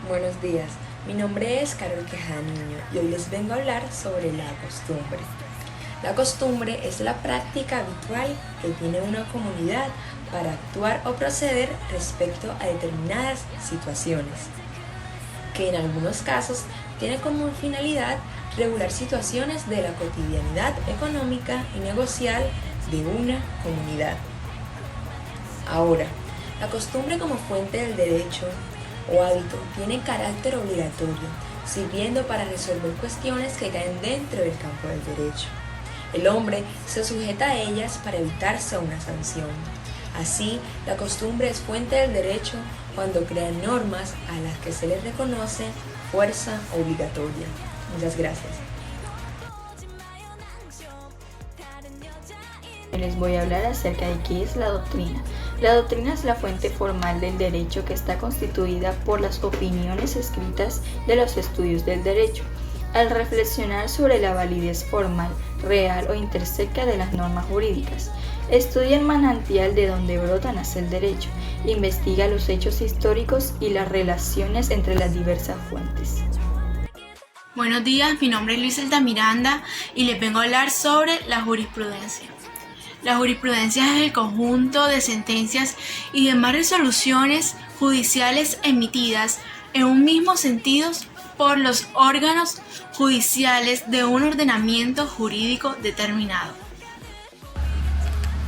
Buenos días, mi nombre es Carol Quijada Niño y hoy les vengo a hablar sobre la costumbre. La costumbre es la práctica habitual que tiene una comunidad para actuar o proceder respecto a determinadas situaciones, que en algunos casos tiene como finalidad regular situaciones de la cotidianidad económica y negocial de una comunidad. Ahora, la costumbre como fuente del derecho o hábito tiene carácter obligatorio, sirviendo para resolver cuestiones que caen dentro del campo del derecho. El hombre se sujeta a ellas para evitarse una sanción. Así, la costumbre es fuente del derecho cuando crea normas a las que se les reconoce fuerza obligatoria. Muchas gracias. Les voy a hablar acerca de qué es la doctrina. La doctrina es la fuente formal del derecho que está constituida por las opiniones escritas de los estudios del derecho. Al reflexionar sobre la validez formal, real o intrínseca de las normas jurídicas, estudia el manantial de donde brota nace el derecho, investiga los hechos históricos y las relaciones entre las diversas fuentes. Buenos días, mi nombre es Luiselda Miranda y les vengo a hablar sobre la jurisprudencia. La jurisprudencia es el conjunto de sentencias y demás resoluciones judiciales emitidas en un mismo sentido por los órganos judiciales de un ordenamiento jurídico determinado.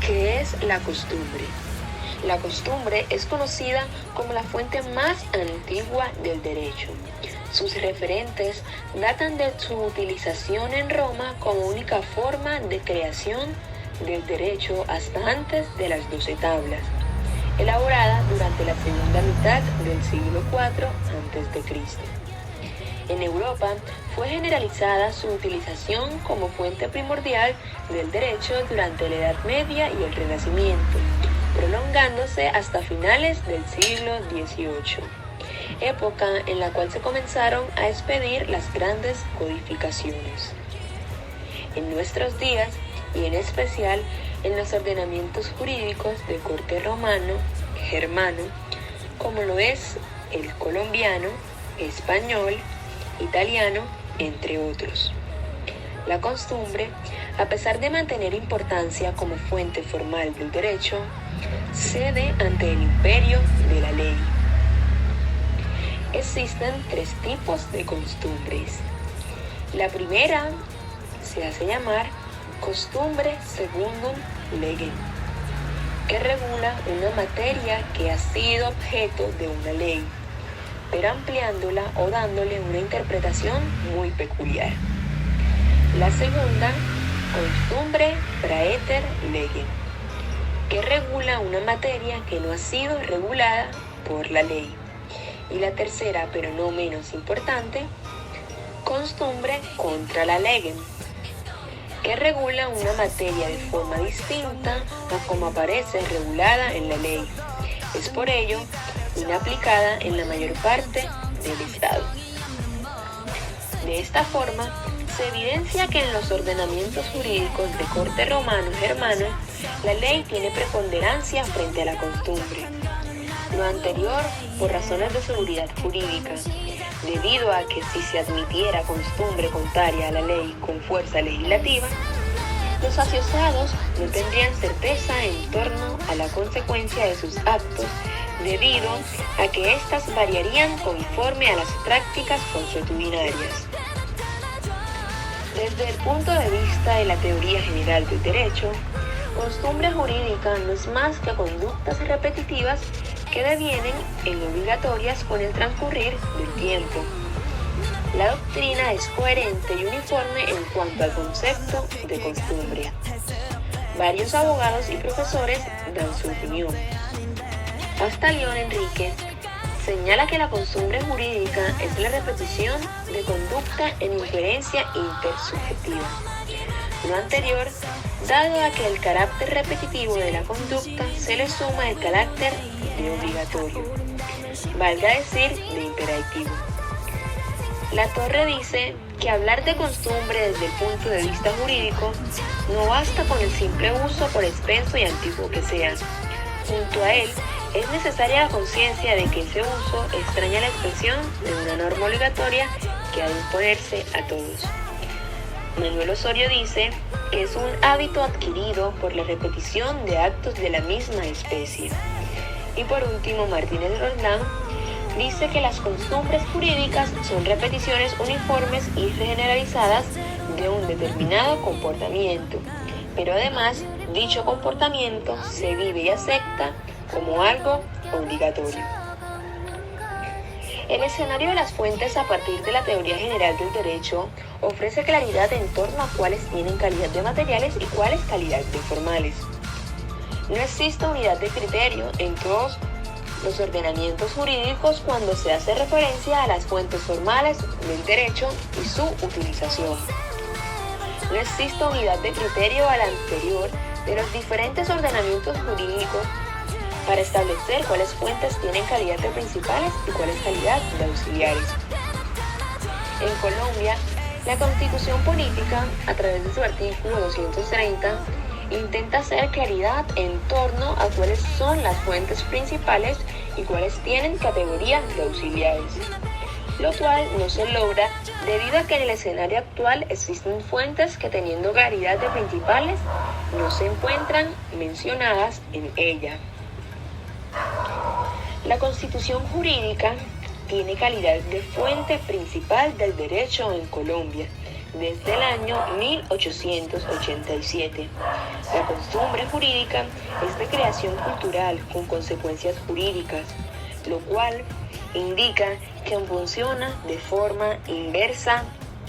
¿Qué es la costumbre? La costumbre es conocida como la fuente más antigua del derecho. Sus referentes datan de su utilización en Roma como única forma de creación del derecho hasta antes de las 12 tablas, elaborada durante la segunda mitad del siglo IV a.C. En Europa fue generalizada su utilización como fuente primordial del derecho durante la Edad Media y el Renacimiento, prolongándose hasta finales del siglo XVIII, época en la cual se comenzaron a expedir las grandes codificaciones. En nuestros días, y en especial en los ordenamientos jurídicos de corte romano, germano, como lo es el colombiano, español, italiano, entre otros. La costumbre, a pesar de mantener importancia como fuente formal del derecho, cede ante el imperio de la ley. Existen tres tipos de costumbres. La primera se hace llamar costumbre secundum legem, que regula una materia que ha sido objeto de una ley, pero ampliándola o dándole una interpretación muy peculiar. La segunda, costumbre praeter legem, que regula una materia que no ha sido regulada por la ley. Y la tercera, pero no menos importante, costumbre contra la legem, que regula una materia de forma distinta a como aparece regulada en la ley. Es por ello inaplicada en la mayor parte del Estado. De esta forma, se evidencia que en los ordenamientos jurídicos de corte romano y germano, la ley tiene preponderancia frente a la costumbre. Lo anterior por razones de seguridad jurídica, debido a que si se admitiera costumbre contraria a la ley con fuerza legislativa, los asociados no tendrían certeza en torno a la consecuencia de sus actos, debido a que éstas variarían conforme a las prácticas consuetudinarias. Desde el punto de vista de la teoría general del derecho, costumbre jurídica no es más que conductas repetitivas que devienen en obligatorias con el transcurrir del tiempo. La doctrina es coherente y uniforme en cuanto al concepto de costumbre. Varios abogados y profesores dan su opinión. Hasta León Enrique señala que la costumbre jurídica es la repetición de conducta en inferencia intersubjetiva. Lo anterior, dado a que el carácter repetitivo de la conducta se le suma el carácter de obligatorio, valga decir de imperativo. La Torre dice que hablar de costumbre desde el punto de vista jurídico no basta con el simple uso por extenso y antiguo que sea, Junto a él, es necesaria la conciencia de que ese uso extraña la expresión de una norma obligatoria que ha de imponerse a todos. Manuel Osorio dice que es un hábito adquirido por la repetición de actos de la misma especie. Y por último, Martínez Roldán dice que las costumbres jurídicas son repeticiones uniformes y generalizadas de un determinado comportamiento, pero además dicho comportamiento se vive y acepta como algo obligatorio. El escenario de las fuentes a partir de la teoría general del derecho ofrece claridad en torno a cuáles tienen calidad de materiales y cuáles calidad de formales. No existe unidad de criterio en todos los ordenamientos jurídicos cuando se hace referencia a las fuentes formales del derecho y su utilización. No existe unidad de criterio al anterior de los diferentes ordenamientos jurídicos para establecer cuáles fuentes tienen calidad de principales y cuáles calidad de auxiliares. En Colombia, la Constitución Política, a través de su artículo 230, intenta hacer claridad en torno a cuáles son las fuentes principales y cuáles tienen categoría de auxiliares, lo cual no se logra debido a que en el escenario actual existen fuentes que, teniendo claridad de principales, no se encuentran mencionadas en ella. La Constitución jurídica tiene calidad de fuente principal del derecho en Colombia desde el año 1887. La costumbre jurídica es de creación cultural con consecuencias jurídicas, lo cual indica que funciona de forma inversa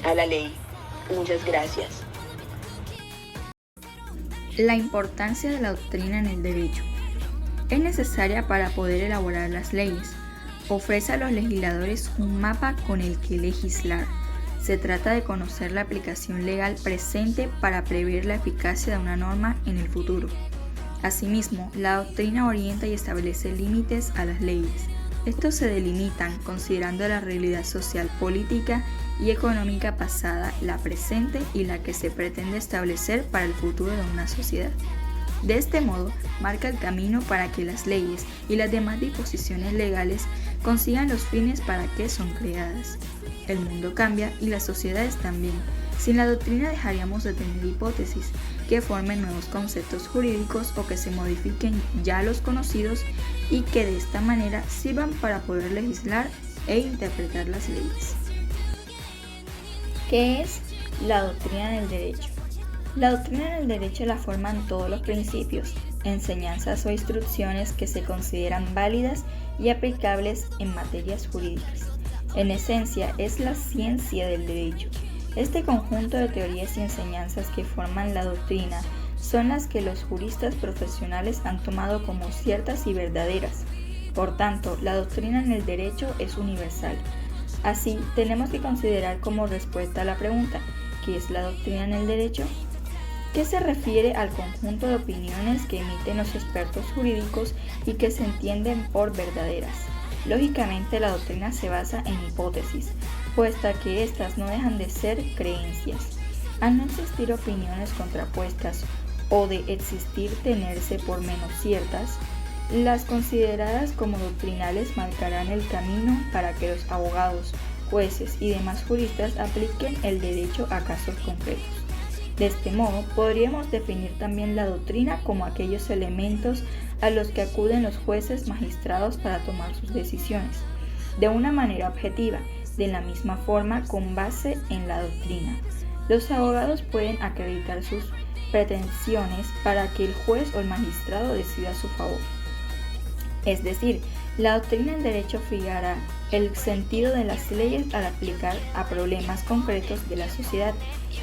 a la ley. Muchas gracias. La importancia de la doctrina en el derecho. Es necesaria para poder elaborar las leyes. Ofrece a los legisladores un mapa con el que legislar. Se trata de conocer la aplicación legal presente para prever la eficacia de una norma en el futuro. Asimismo, la doctrina orienta y establece límites a las leyes. Estos se delimitan considerando la realidad social, política y económica pasada, la presente y la que se pretende establecer para el futuro de una sociedad. De este modo, marca el camino para que las leyes y las demás disposiciones legales consigan los fines para que son creadas. El mundo cambia y las sociedades también. Sin la doctrina dejaríamos de tener hipótesis que formen nuevos conceptos jurídicos o que se modifiquen ya los conocidos y que de esta manera sirvan para poder legislar e interpretar las leyes. ¿Qué es la doctrina del derecho? La doctrina del derecho la forman todos los principios, enseñanzas o instrucciones que se consideran válidas y aplicables en materias jurídicas. En esencia, es la ciencia del derecho. Este conjunto de teorías y enseñanzas que forman la doctrina son las que los juristas profesionales han tomado como ciertas y verdaderas. Por tanto, la doctrina en el derecho es universal. Así, tenemos que considerar como respuesta a la pregunta, ¿qué es la doctrina en el derecho? ¿Qué se refiere al conjunto de opiniones que emiten los expertos jurídicos y que se entienden por verdaderas? Lógicamente, la doctrina se basa en hipótesis, puesto que éstas no dejan de ser creencias. Al no existir opiniones contrapuestas o de existir tenerse por menos ciertas, las consideradas como doctrinales marcarán el camino para que los abogados, jueces y demás juristas apliquen el derecho a casos concretos. De este modo, podríamos definir también la doctrina como aquellos elementos a los que acuden los jueces magistrados para tomar sus decisiones, de una manera objetiva, de la misma forma con base en la doctrina. Los abogados pueden acreditar sus pretensiones para que el juez o el magistrado decida a su favor. Es decir, la doctrina del derecho fijará el sentido de las leyes al aplicar a problemas concretos de la sociedad.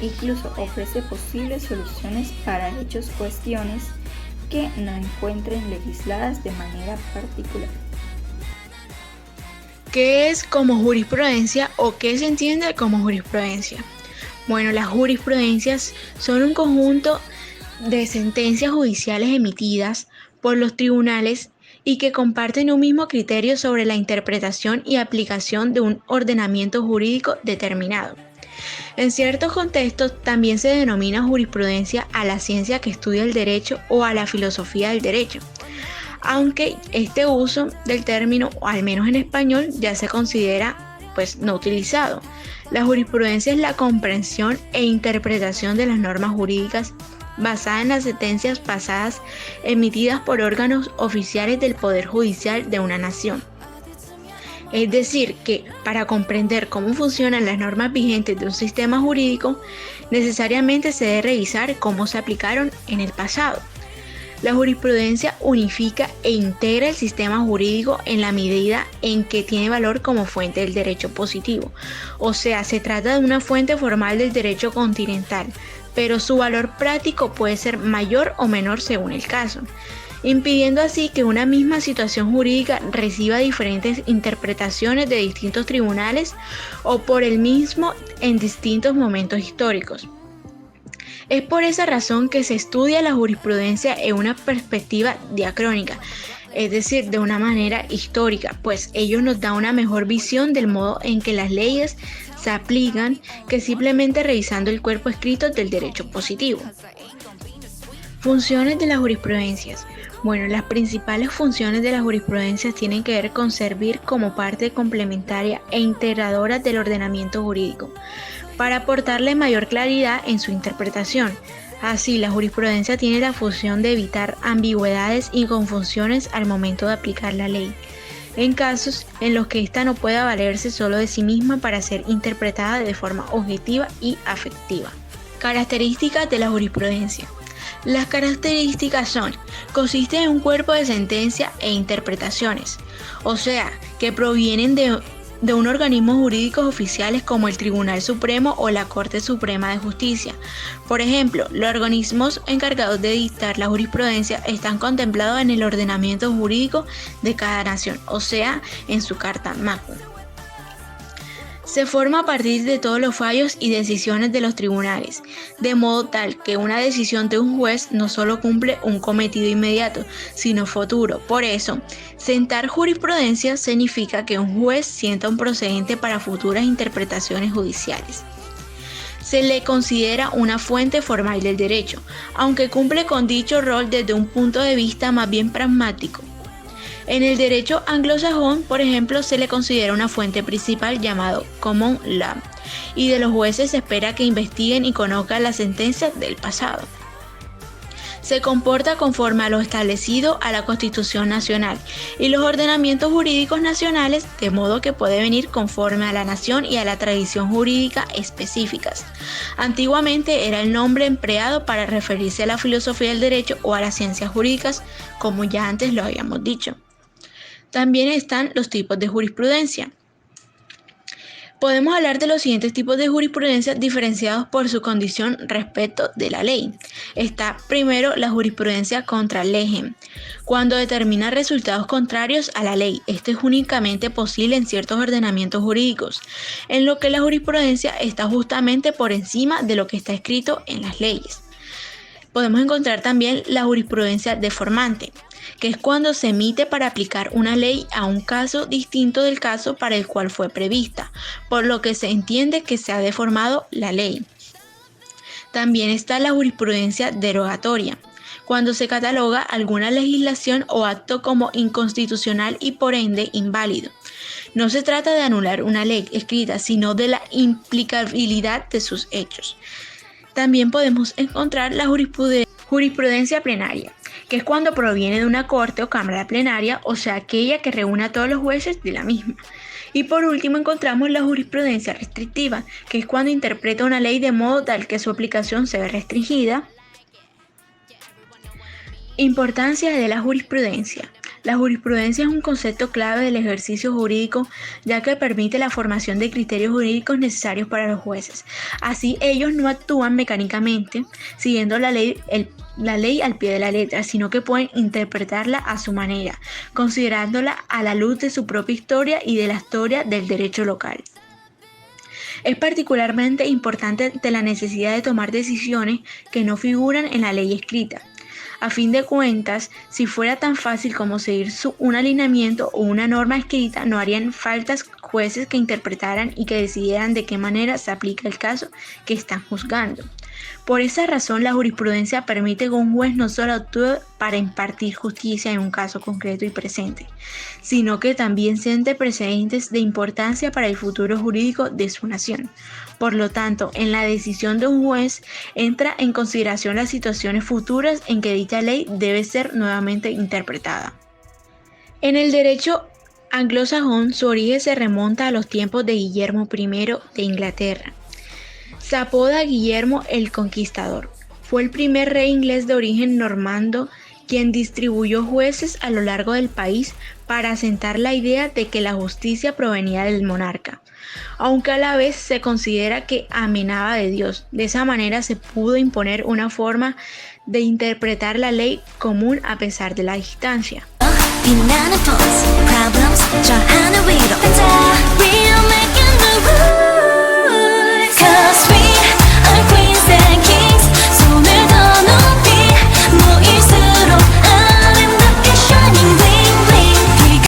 Incluso ofrece posibles soluciones para hechos o cuestiones que no encuentren legisladas de manera particular. ¿Qué es como jurisprudencia o qué se entiende como jurisprudencia? Bueno, las jurisprudencias son un conjunto de sentencias judiciales emitidas por los tribunales y que comparten un mismo criterio sobre la interpretación y aplicación de un ordenamiento jurídico determinado. En ciertos contextos también se denomina jurisprudencia a la ciencia que estudia el derecho o a la filosofía del derecho. aunque este uso del término, o al menos en español, ya se considera no utilizado. La jurisprudencia es la comprensión e interpretación de las normas jurídicas basada en las sentencias pasadas emitidas por órganos oficiales del Poder Judicial de una nación. Es decir, que para comprender cómo funcionan las normas vigentes de un sistema jurídico, necesariamente se debe revisar cómo se aplicaron en el pasado. La jurisprudencia unifica e integra el sistema jurídico en la medida en que tiene valor como fuente del derecho positivo. O sea, se trata de una fuente formal del derecho continental, pero su valor práctico puede ser mayor o menor según el caso, impidiendo así que una misma situación jurídica reciba diferentes interpretaciones de distintos tribunales o por el mismo en distintos momentos históricos. Es por esa razón que se estudia la jurisprudencia en una perspectiva diacrónica, es decir, de una manera histórica, pues ello nos da una mejor visión del modo en que las leyes se aplican que simplemente revisando el cuerpo escrito del derecho positivo. Funciones de las jurisprudencias. Bueno, las principales funciones de las jurisprudencias tienen que ver con servir como parte complementaria e integradora del ordenamiento jurídico, para aportarle mayor claridad en su interpretación. Así, la jurisprudencia tiene la función de evitar ambigüedades y confusiones al momento de aplicar la ley, en casos en los que ésta no pueda valerse solo de sí misma para ser interpretada de forma objetiva y afectiva. Características de la jurisprudencia. Las características son: consiste en un cuerpo de sentencia e interpretaciones, o sea, que provienen de un organismo jurídico oficiales como el Tribunal Supremo o la Corte Suprema de Justicia. Por ejemplo, los organismos encargados de dictar la jurisprudencia están contemplados en el ordenamiento jurídico de cada nación, o sea, en su Carta Magna. Se forma a partir de todos los fallos y decisiones de los tribunales, de modo tal que una decisión de un juez no solo cumple un cometido inmediato, sino futuro. Por eso, sentar jurisprudencia significa que un juez sienta un procedente para futuras interpretaciones judiciales. Se le considera una fuente formal del derecho, aunque cumple con dicho rol desde un punto de vista más bien pragmático. En el derecho anglosajón, por ejemplo, se le considera una fuente principal llamado common law, y de los jueces se espera que investiguen y conozcan las sentencias del pasado. Se comporta conforme a lo establecido a la Constitución Nacional y los ordenamientos jurídicos nacionales, de modo que puede venir conforme a la nación y a la tradición jurídica específicas. Antiguamente era el nombre empleado para referirse a la filosofía del derecho o a las ciencias jurídicas, como ya antes lo habíamos dicho. También están los tipos de jurisprudencia. Podemos hablar de los siguientes tipos de jurisprudencia diferenciados por su condición respecto de la ley. Está primero la jurisprudencia contra legem, cuando determina resultados contrarios a la ley. Esto es únicamente posible en ciertos ordenamientos jurídicos, en lo que la jurisprudencia está justamente por encima de lo que está escrito en las leyes. Podemos encontrar también la jurisprudencia deformante, que es cuando se emite para aplicar una ley a un caso distinto del caso para el cual fue prevista, por lo que se entiende que se ha deformado la ley. También está la jurisprudencia derogatoria, cuando se cataloga alguna legislación o acto como inconstitucional y por ende inválido. No se trata de anular una ley escrita, sino de la implicabilidad de sus hechos. También podemos encontrar la jurisprudencia plenaria, que es cuando proviene de una corte o cámara plenaria, o sea, aquella que reúne a todos los jueces de la misma. Y por último encontramos la jurisprudencia restrictiva, que es cuando interpreta una ley de modo tal que su aplicación se ve restringida. Importancia de la jurisprudencia. La jurisprudencia es un concepto clave del ejercicio jurídico, ya que permite la formación de criterios jurídicos necesarios para los jueces. Así, ellos no actúan mecánicamente, siguiendo la ley al pie de la letra, sino que pueden interpretarla a su manera, considerándola a la luz de su propia historia y de la historia del derecho local. Es particularmente importante ante la necesidad de tomar decisiones que no figuran en la ley escrita. A fin de cuentas, si fuera tan fácil como seguir un alineamiento o una norma escrita, no harían falta jueces que interpretaran y que decidieran de qué manera se aplica el caso que están juzgando. Por esa razón, la jurisprudencia permite que un juez no solo actúe para impartir justicia en un caso concreto y presente, sino que también siente precedentes de importancia para el futuro jurídico de su nación. Por lo tanto, en la decisión de un juez entra en consideración las situaciones futuras en que dicha ley debe ser nuevamente interpretada. En el derecho anglosajón, su origen se remonta a los tiempos de Guillermo I de Inglaterra. Se apoda Guillermo el Conquistador. Fue el primer rey inglés de origen normando quien distribuyó jueces a lo largo del país para asentar la idea de que la justicia provenía del monarca, aunque a la vez se considera que emanaba de Dios. De esa manera se pudo imponer una forma de interpretar la ley común a pesar de la distancia.